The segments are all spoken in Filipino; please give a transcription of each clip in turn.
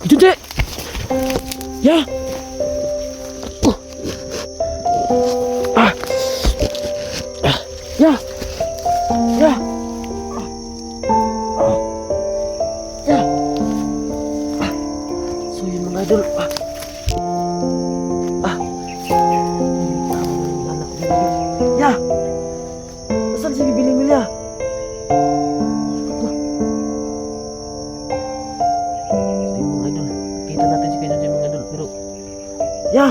Junji! Ya! Ah! Ya! Ya! Ya! So yun mga idol. Ya! Nasaan si Bibiling Milya? So yun mga idol. Kita natin si Kuya Junji mga idol. Pero ya!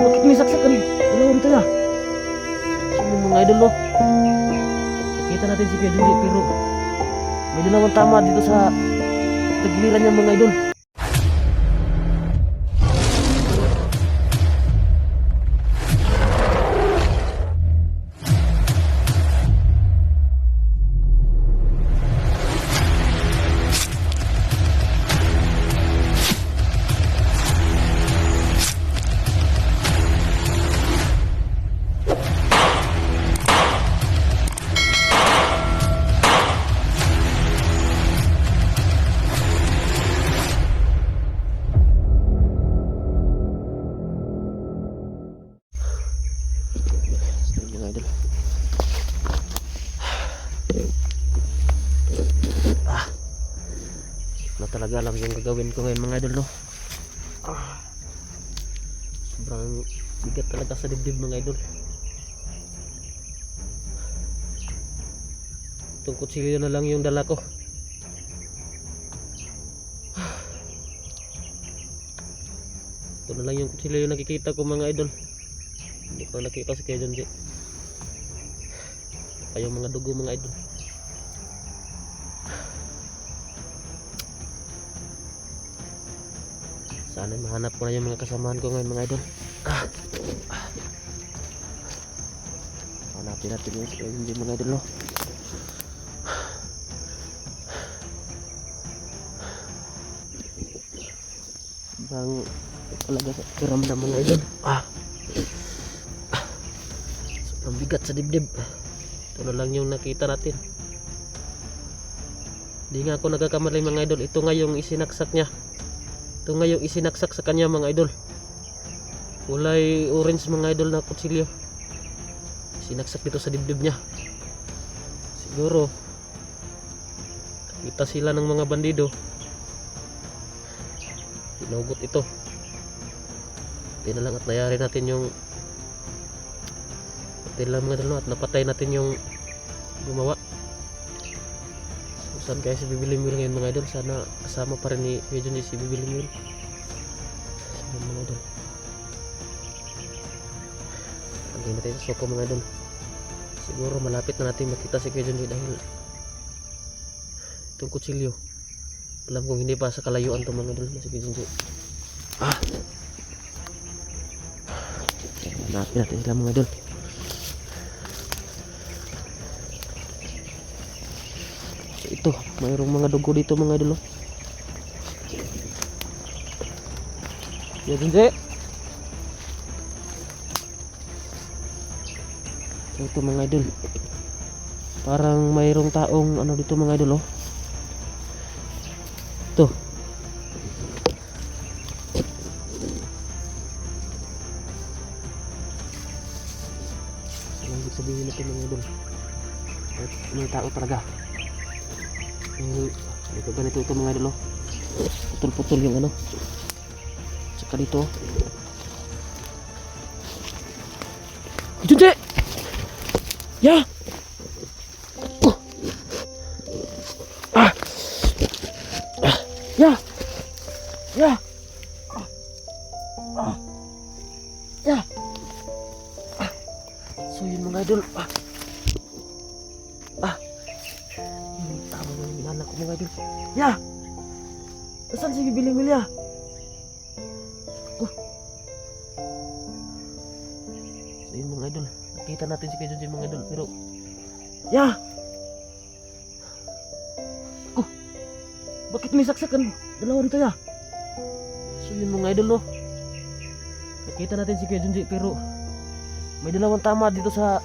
Bakit may saksakan? Dalawa rito ya. So yun mga idol no. Kita natin si Kuya Junji pero may dalawang tama dito sa tagiliran niya mga idol. Mga idol. Na talaga alam yung gagawin ko ngayon mga idol no. Sobrang bigat talaga sa dibdib mga idol. Itong kutsilyo na lang yung dala ko. Ito na lang yung kutsilyo yung nakikita ko mga idol. Hindi ko nakita si Kuya Junji. Ayaw mga dugo mga idol. Sana mahanap ko na yung mga kasamahan ko ngayon mga idol. Hanapin natin yung si Kuya Junji mga idol no. Bang talaga sa kiramdam mga idol. Sobrang bigat sa dibdib. Ito na lang yung nakita natin. Di nga ako nagkakamali mga idol. Ito nga yung isinaksak niya. Ito nga yung isinaksak sa kanya mga idol. Kulay orange mga idol na kutsilyo. Sinaksak dito sa dibdib niya. Siguro kita sila ng mga bandido. Hinugot ito. Hindi na lang at nayari natin yung lang mga idol at napatay natin yung gumawa. So, saan kaya si Bibiling Mil ngayon mga idol? Sana kasama pa rin ni Kuya Junji si Bibiling Mil. So, mga idol, lagyan natin sa soko mga idol. Siguro malapit na natin makita si Kuya Junji dahil itong kutsilyo alam kong hindi pa sa kalayuan ito mga idol si Kuya Junji. Hanapin natin sila mga idol. Ito, mayroong mga dugo dito mga idol. Kuya Junji. So, ito mga idol. Parang mayroong taong ano dito mga idol oh. Ito. Ano ibig sabihin nito mga idol? May tao talaga. Ito ganito ito mga idol oh. Putol-putol yung ano. Tsaka dito. Junji! Ya! Ya! Ya! Ya! So yun mga idol. Tama na yung anak ko mga idol. Ya! Nasaan si Bibiling Milya? So yun mga idol. Nakita natin si Kuya Junji mga idol. Pero ya! Bakit may saksakan? Dalawa rito ya. So yun mga idol no. Nakita natin si Kuya Junji pero may dalawang tama dito sa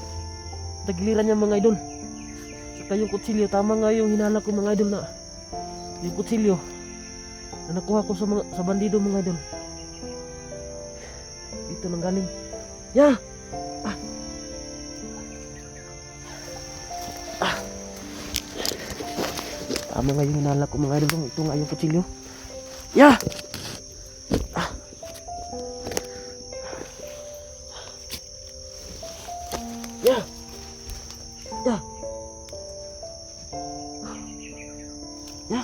tagiliran niya mga idol. Saka yung kutsilyo, tama nga yung hinala ko mga idol na yung kutsilyo na nakuha ko sa bandido mga idol. Dito nang galing. Ya! Tama nga yung hinala ko mga idol. Ito nga yung kutsilyo. Ya! Ya! Ya! Ya!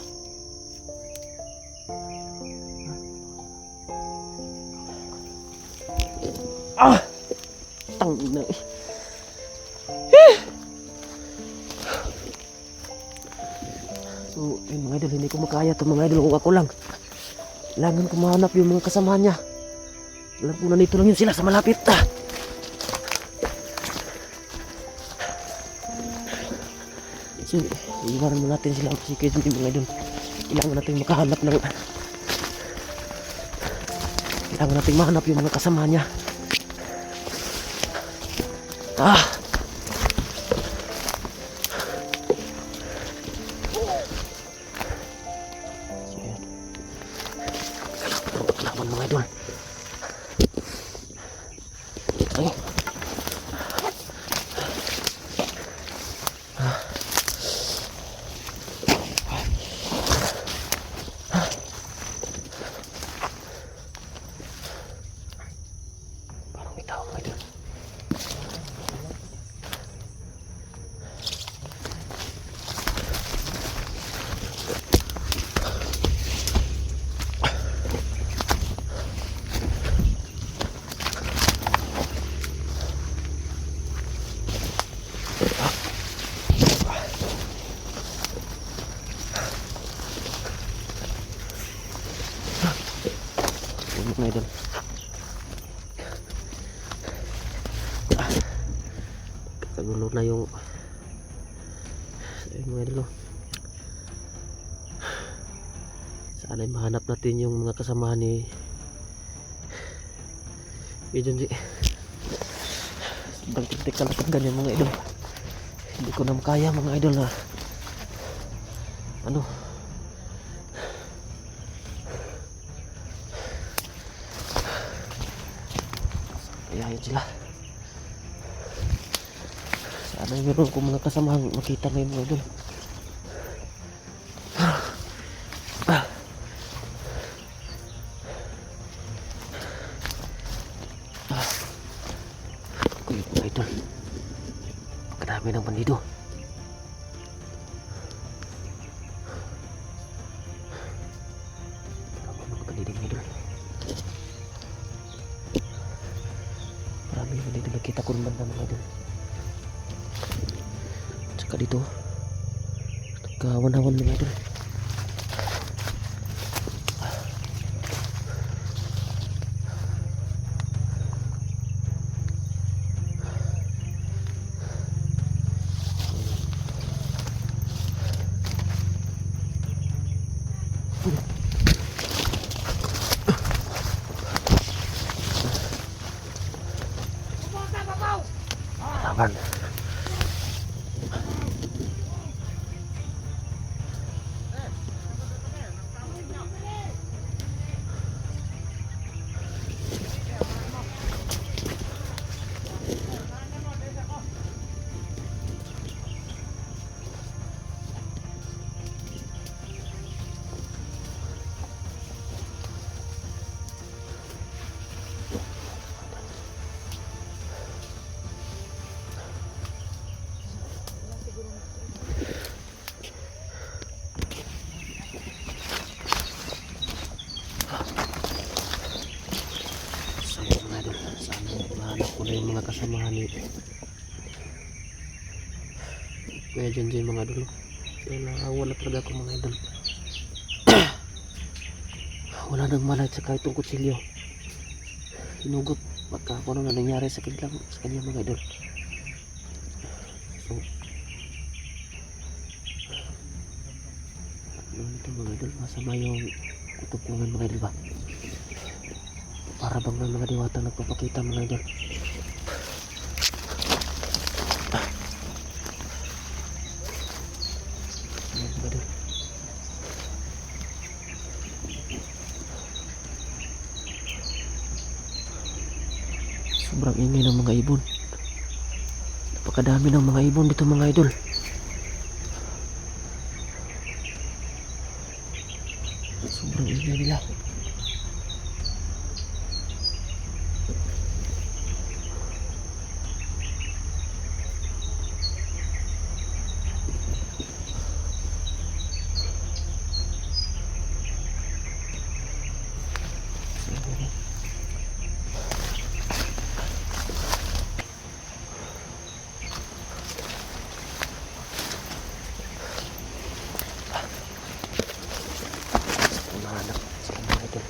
Tangina eh. So, mga idol, hindi ko makaya to mga idol kung ako lang. Kailangan ko mahanap yung mga kasamahan niya. Alam ko nandito lang yun sila sa malapit. So, iwanan mo natin sila kasi kayo mga idol. Kailangan natin makahanap ng kailangan natin mahanap yung mga kasamahan niya. So, yan. Kalaban mga idol. Ay. Parang may tao mga idol. Mga idol. Kagulo na yung mga idol. Sana'y mahanap natin yung mga kasamahan ni Junji. Sobrang tiktik talagang ganyan mga idol. Hindi ko na makaya mga idol na ano. Kaya yun sila. Sana meron kong mga kasamahang makita ngayon mga idol. Kuya mga idol. Pagkadami ng bandido. Mga bandido mga idol. Marami yung bandido nakita ko naman na mga idol. Tsaka dito nagkawan-hawan mga idol. Laban. Yung mga kasamahan ni Kuya Junji mga idol. Wala talaga ako mga idol. Wala nang malay sa kahit itong kutsilyo. Hinugot pagka ano na nangyari sa kanya mga idol. So ito mga idol, masama yung kutupungan mga idol ba? Para bang may mga diwata nagpapakita mga idol. Sobrang ingay ng mga ibon. Napakadami ng mga ibon dito mga idol. Sobrang ingay nila. Umahanap sila mga idol.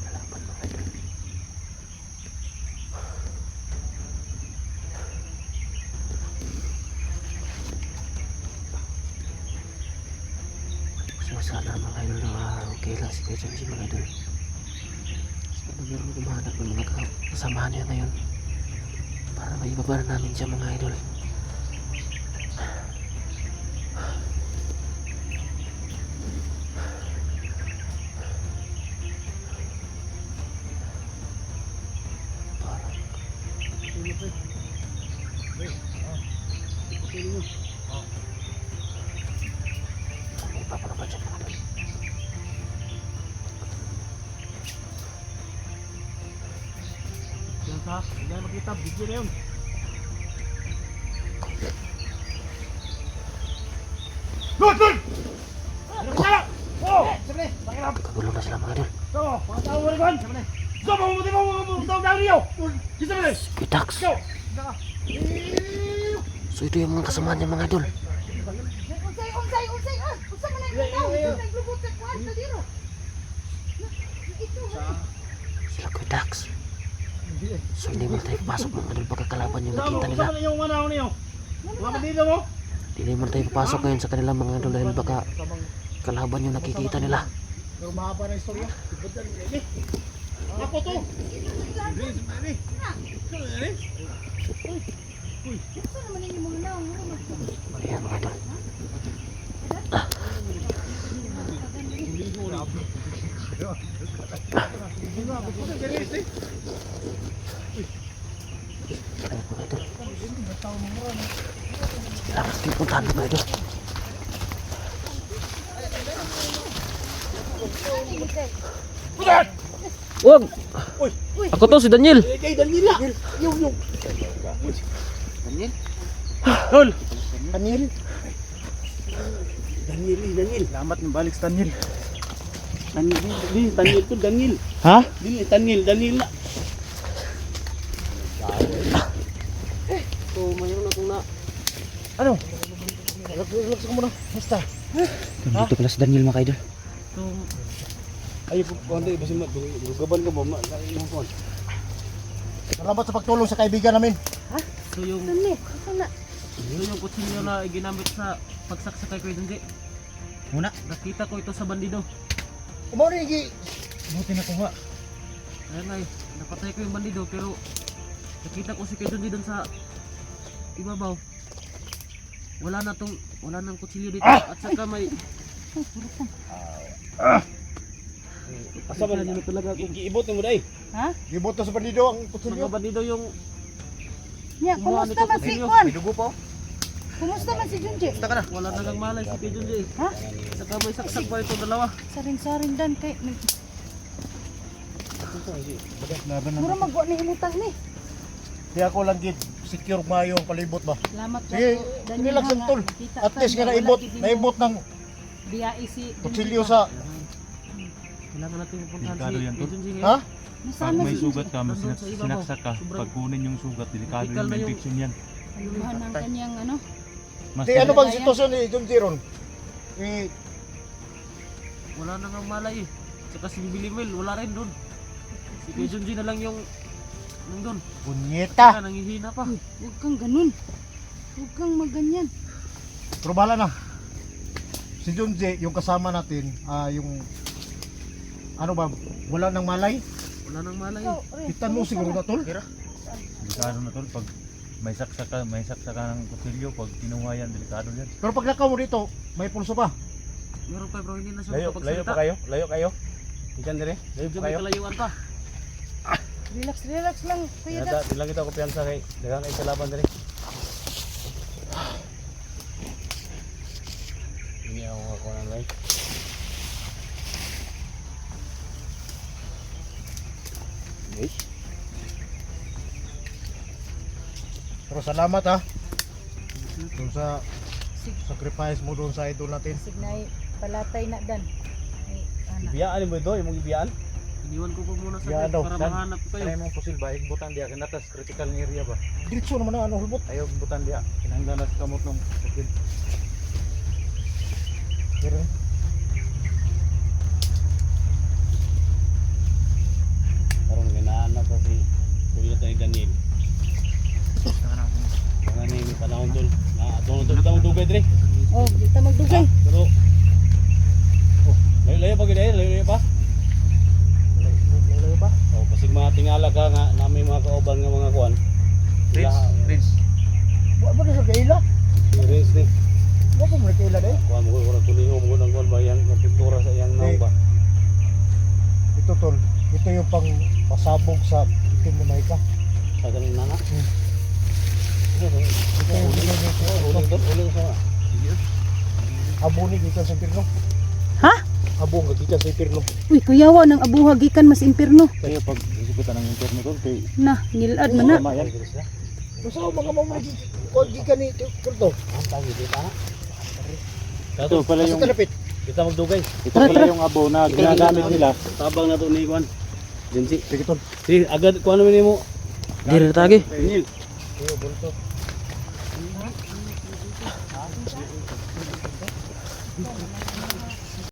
Kalaban mga idol. So sana mga idol na okay lang si Kuya Junji mga idol. Sana meron kumahanap ng mga kasamahan niya ngayon para maibaba na namin siya mga idol. May papalabas siya mga idol. Yan sa, yan makita, video na yun. Doon! Ano ka na? Oo! Sabi na, pakirap! Kagulo na sila mga idol. So, mga tao mo rin kan? Sabi na. So, mamuti mo, tao daw niyo! Gisa na rin! Kuya Dax. Go! So ito yung mga kasamahan niya mga idol. Unsay ah. Unsa man ay tao naglubot sa kwan sa diro. Ito. Sila Kuya Dax. So hindi mo tayo papasok mga idol baka kalaban yung nakita nila. Sama na yung manaw niyo. Mga bandito mo? Hindi mo tayo papasok ngayon sa kanila mga idol dahil baka kalaban yung nakikita nila. Pero mahaba na istorya. Ibutan ni. Ako to. Unsa naman ini mga naong Ayan mga idol. Ayan mga idol. Kailangan natin puntahan mga idol. Wag! Ako to si Daniel. Kay Daniel. Yung. Daniel? Tol! Daniel? Daniel. Lamat ng balik sa Daniel. Daniel to, Daniel. Ha? Daniel na. So mayroon akong na... Ano? Relax ka muna. Basta. Dito pala si Daniel mga idol. So, Ay, kundi, basi gaban ka ba? Salamat sa pagtulong sa kaibigan namin. so yung... Dani, asa na? Ito yung kutsilyo na ginamit sa pagsaksak kay Kuya Junji. Muna. Nakita ko ito sa bandido. Umari, buti na kuha. Ayan ay, napatay ko yung bandido pero nakita ko si Kuya Junji doon sa ibabaw. Wala nang kutsilyo dito at saka may... Asa ba Kaya na talaga kung giibot mo dai? Ha? Giibot na sa bandido ang mga kutsilyo. bandido yung... Nya, Kumuha kumusta nito man si kutsilyo. Kwan? Dugo pa. Kumusta man si Junji? Wala nagang malay si Kuya Junji. Ha? Saka may saksak pa ito dalawa. Saring-saring dan kay Laban mura magwa ni imutang ni. Di ako lang gid secure maayo ang palibot ba. Salamat Sige, relax ang tol. At least nga naibot ng Biya isi. kutsilyo sa Kailangan natin pupuntahan Delikado si yan, Kuya Tol. Junji ha? ngayon. Pag Nasama may si sugat ka, mas Nandun sa ibabaw. sinaksak ka, Sobrang- pag kunin yung sugat, delikado Critical yung na yung- infection yan. Luhan ang kanyang ano. Mas Di ano bang sitwasyon ni John Jiron? Wala nang malay eh. Saka si Bilimil, wala rin doon. Si Kuya Junji na lang yung nandun. Punyeta. Saka nangihina pa. Huwag kang ganun. Huwag kang maganyan. Pero bahala na. Si Junji, yung kasama natin, yung ano ba, wala nang malay. Wala nang malay Ikaw, eh. Re, Kita mo kumusta siguro na? na tol. Delikado na tol. Pag may saksakan ng kutsilyo. Pag kinuha yan, delikado yan. Pero pag nakaw mo dito, may pulso pa. Meron pa bro, hindi na siya Layo makapagsalita. pa kayo? Layo kayo? Ikan dire? Layo Medyo pa may kayo? kalayuan pa. Relax, relax lang. Kuya Dad. Lang kita ko piyansa kay dagang kay kalaban dire. Ini ako ako nang lay. Guys, Pero salamat ha. Doon sa sacrifice mo doon sa idol natin. Signay, palatay na dan. Ay, anak. ibiyaan mo ito, imong ibiyaan. Iniwan ko po muna sa Yan bed daw, para yan. mahanap ko kayo. Ano imong pusil ba? Igbutan diya kinatas critical area ba? Diretso naman na ano hulbot. Ayaw igbutan diya. Kinahanglan na sa kamot ng pusil. Pero Karon ganahanap kasi kuya tayo Daniel. Mga ni may panahon dun. Na atong tong dugay dire. Oh, di ta magdugay. Pero layo pa gid layo pa. layo pa. Oh, pasig mga tingala ka nga nami mga kauban nga mga kuan. Rins. Wa mo na sa kaila. Si Rins ni. Wa mo na kaila dai. Kuan mo ko kuliho mo nang kuan ba yang pintura sa iyang naong ba. Ito tol, ito yung pang pasabog sa itim na mahika. Sa ganing nana. Ito yung Uling to, uling sa. abuni gikan sa impirno. Ha? Abong gikan sa impirno. Uy, kuyawa ng abuha gikan mas impirno. Kaya pag isipitan ng internet ko kay Na, nilad man na. tama yan. Usa mga mamuli gikan ni kulto. Ang tagi dito na. Ito pala Sa yung talapit. kita magdugay. Ito Tara, pala tara. yung abo na ginagamit nila. Tabang na to ni kuan. Jensi. Sige tol. Sige, agad kuan mo nimo. Dire tagi. Daniel. Iyo bulto.